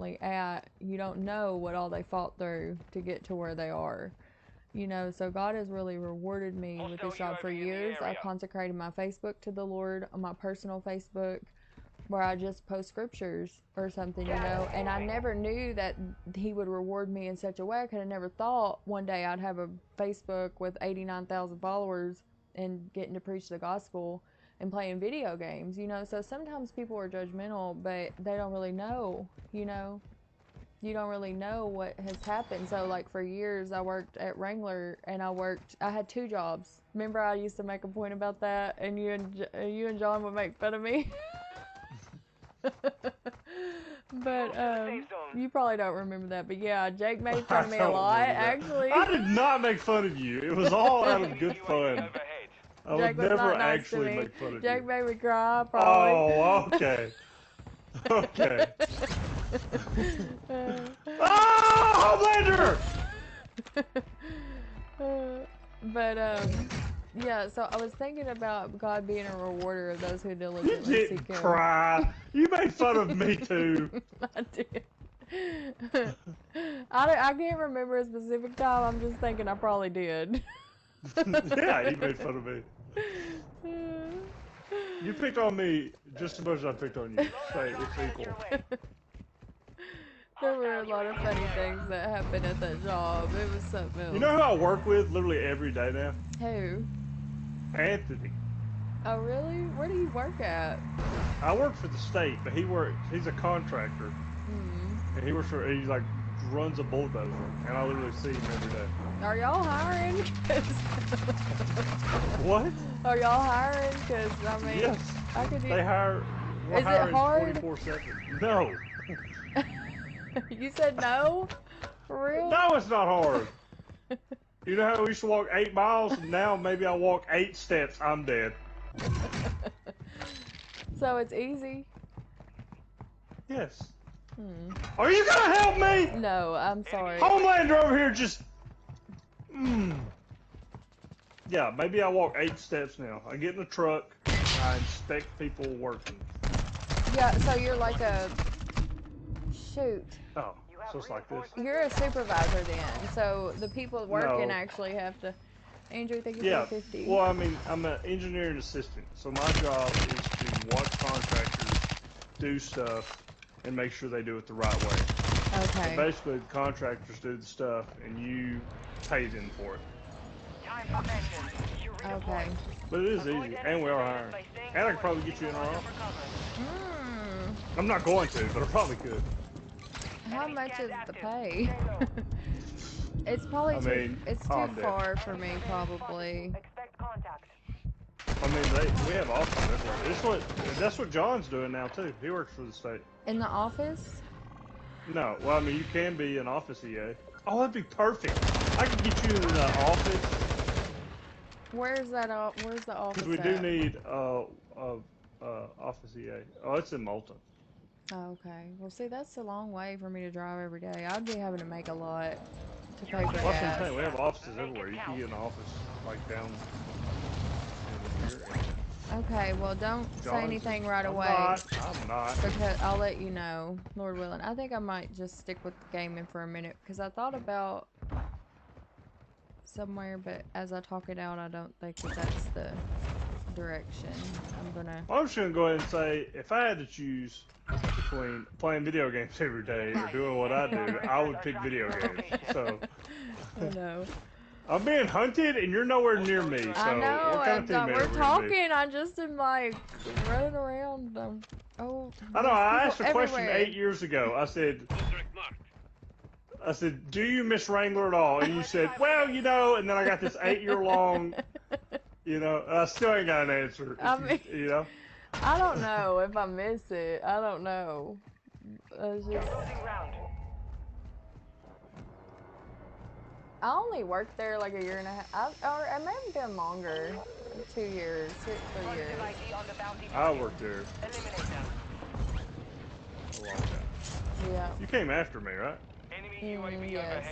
currently at, you don't know what all they fought through to get to where they are. You know, so God has really rewarded me with this job for years. I consecrated my Facebook to the Lord on my personal Facebook, where I just post scriptures or something, you know, and I never knew that He would reward me in such a way. I could have never thought one day I'd have a Facebook with 89,000 followers and getting to preach the gospel and playing video games, you know. So sometimes people are judgmental, but they don't really know, you know. You don't really know what has happened. So like for years I worked at Wrangler, and I had 2 jobs. Remember I used to make a point about that, and you and John would make fun of me. But you probably don't remember that, but yeah, Jake made fun of me a lot actually. I did not make fun of you. It was all out of good fun. I would never actually make fun of you. Jake made me cry, probably. Oh, okay. Okay. Homelander! But yeah, so I was thinking about God being a rewarder of those who You diligently seek didn't Him. cry. You made fun of me too. I did. I can't remember a specific time. I'm just thinking I probably did. Yeah, you made fun of me. You picked on me just as much as I picked on you. So it's equal. There were a lot of funny things that happened at that job. It was something else. You know who I work with literally every day now? Who? Anthony. Oh, really? Where do you work at? I work for the state, but he's a contractor. And he like runs a bulldozer, and I literally see him every day. Are y'all hiring? What? Are y'all hiring? Because, I mean, yes. I could do... They hire... We're Is it hiring hard? 24/7. No. You said no? For real? No, it's not hard. You know how we used to walk 8 miles, and now maybe I walk 8 steps, I'm dead. So it's easy? Yes. Are you gonna help me? No, I'm sorry. Homelander over here just... Yeah, maybe I walk 8 steps now. I get in the truck, and I inspect people working. Yeah, so you're like a... Shoot. Oh, so it's like this? You're a supervisor then, so the people working actually have to... Andrew, thank you for 50. Well, I mean, I'm an engineering assistant, so my job is to watch contractors do stuff and make sure they do it the right way. Okay. So basically, the contractors do the stuff, and you pay them for it. Okay. But it is easy, and we are hiring. And I could probably get you in our office. I'm not going to, but I probably could. How much is the pay? It's probably it's too far for me, probably. I mean, we have offices everywhere. That's what John's doing now too. He works for the state. In the office? No, well, I mean, you can be an office EA. Oh, that'd be perfect. I could get you in the office. Where's that? Where's the office? Because we do need office EA. Oh, it's in Malta. Oh, okay. Well, see, that's a long way for me to drive every day. I'd be having to make a lot to pay for gas. That's what I'm saying. We have offices everywhere. You can get an office like down here. Okay, well, don't say anything right away. I'm not. Because I'll let you know, Lord willing. I think I might just stick with gaming for a minute, because I thought about somewhere, but as I talk it out, I don't think that that's the direction I'm gonna... Well, I'm just gonna go ahead and say, if I had to choose between playing video games every day or doing what I do, I would pick video games. So, I know. I'm being hunted, and you're nowhere near me. So I know, what kind of teammate we're are we talking. I just am like running around. Oh, I know. I asked a question everywhere. 8 years ago. I said, do you miss Wrangler at all? And you said, well, you know. And then I got this 8-year-long, you know. I still ain't got an answer. I mean, you know. I don't know if I miss it. I don't know. It's just... I only worked there like a year and a half, or it may have been longer, 2 years, 3 years. I worked there a long time. Yeah. You came after me, right? Yes.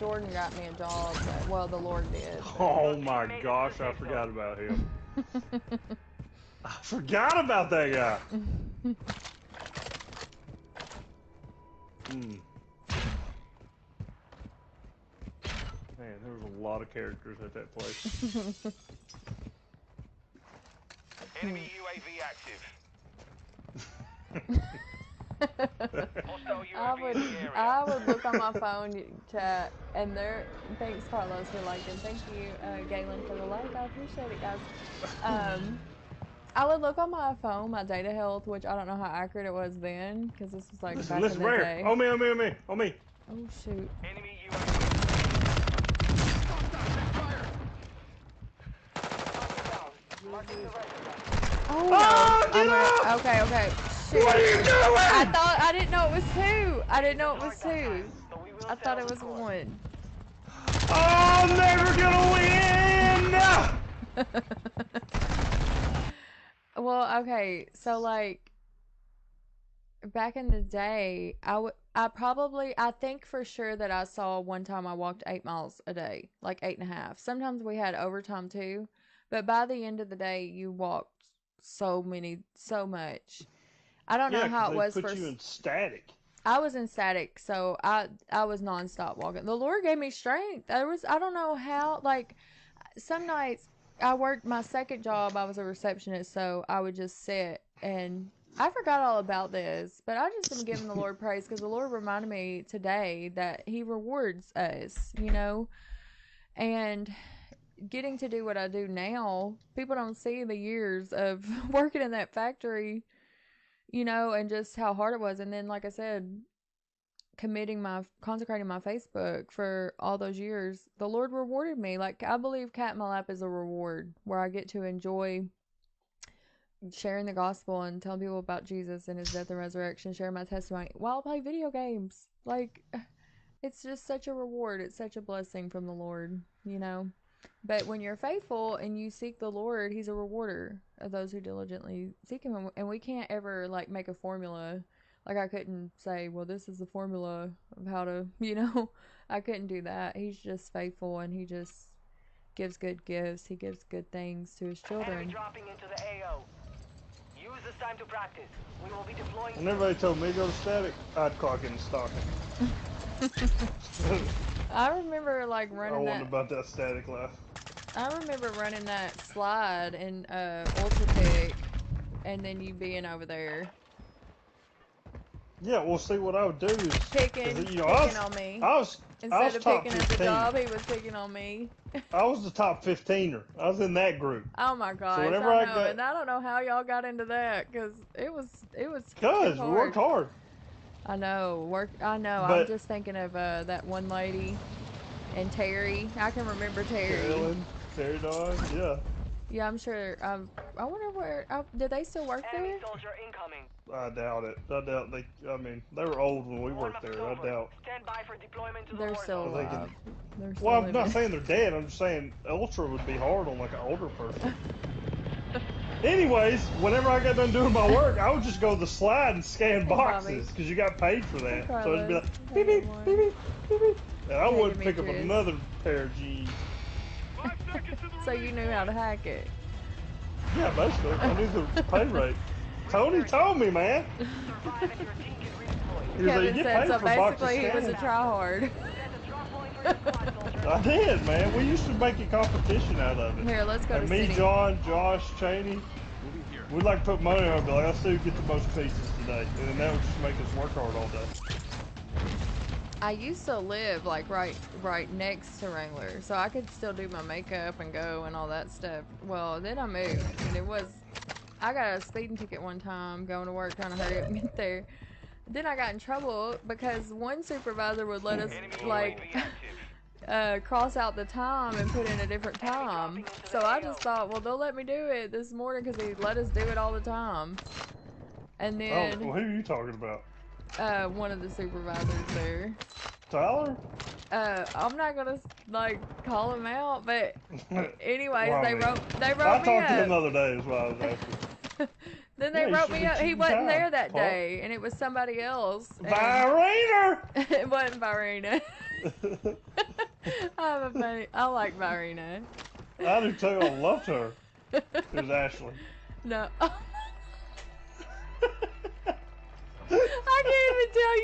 Jordan got me a job, but, well, the Lord did. Oh my gosh, I forgot about him. I forgot about that guy. Man, there was a lot of characters at that place. Enemy UAV active. I would look on my phone chat and there. Thanks Carlos for liking. Thank you Galen for the like. I appreciate it, guys. I would look on my phone, my data health, which I don't know how accurate it was then, because this was like back in the day. On me, on me, on me, on me. Oh shoot. Enemy UAV. Oh no. Okay, okay. Shoot. What are you doing? I didn't know it was two. I didn't know it was two. I thought it was one. Oh, I'm never gonna win! Well, okay, so like back in the day, I think for sure that I saw one time I walked 8 miles a day, like 8.5. Sometimes we had overtime too, but by the end of the day, you walked so much. I don't know how it was put you in static. I was in static, so I was nonstop walking. The Lord gave me strength. I don't know how, like some nights I worked my second job, I was a receptionist, so I would just sit and I forgot all about this, but I just am giving the Lord praise because the Lord reminded me today that He rewards us, you know, and getting to do what I do now, people don't see the years of working in that factory, you know, and just how hard it was. And then, like I said, consecrating my Facebook for all those years, the Lord rewarded me. Like, I believe Cat in My Lap is a reward where I get to enjoy sharing the gospel and telling people about Jesus and His death and resurrection, sharing my testimony while I play video games. Like, it's just such a reward. It's such a blessing from the Lord, you know. But when you're faithful and you seek the Lord, He's a rewarder of those who diligently seek Him. And we can't ever, like, make a formula. Like, I couldn't say, well, this is the formula of how to, you know. I couldn't do that. He's just faithful, and He just gives good gifts. He gives good things to His children. Enemy dropping into the AO. Use this time to practice. We will be deploying. When everybody told me to go to static, I'd clock in stocking. I remember, like, running I wasn't about that static life. I remember running that slide in Ultra Pick, and then you being over there. Yeah, well, see, what I would do is picking on me. Instead of top picking 15. at the job, he was picking on me. I was the top 15er. I was in that group. Oh my gosh, so whenever I know, and I don't know how y'all got into that, because it was because we worked hard. I know, I'm just thinking of that one lady and Terry. I can remember Terry. Terry Dog, yeah. Yeah, I'm sure. I wonder where. Did they still work there? Enemy soldier incoming. I doubt it. I doubt they. I mean, they were old when we worked there. I doubt. Stand by for deployment to They're the still alive. They're still well, I'm living. not saying they're dead. I'm just saying Ultra would be hard on like an older person. Anyways, whenever I got done doing my work, I would just go to the slide and scan boxes because you got paid for that. So it'd be like beep beep beep beep beep beep, and I wouldn't pick up another pair of jeans. So you knew how to hack it. Yeah, basically. I knew the pay rate. Tony told me, man. Kevin said, so basically he was a tryhard. I did, man. We used to make a competition out of it. Here, let's go to me, City. John, Josh, Cheney. We'd like to put money on it, like, let's see who gets the most pieces today. And then that would just make us work hard all day. I used to live like right next to Wrangler, so I could still do my makeup and go and all that stuff. Well, then I moved, and I got a speeding ticket one time going to work trying to hurry up and get there. Then I got in trouble because one supervisor would let us like cross out the time and put in a different time. So I just thought, well, they'll let me do it this morning because he let us do it all the time. And then well, who are you talking about? One of the supervisors there. Tyler? I'm not gonna like call him out, but anyways, well, they wrote me up. I talked to him the other day as well. Then they wrote me up. He wasn't there that day, and it was somebody else. Virena! It wasn't Virena. I like Virena. I do too. I loved her. It was Ashley. No. I can't even tell you.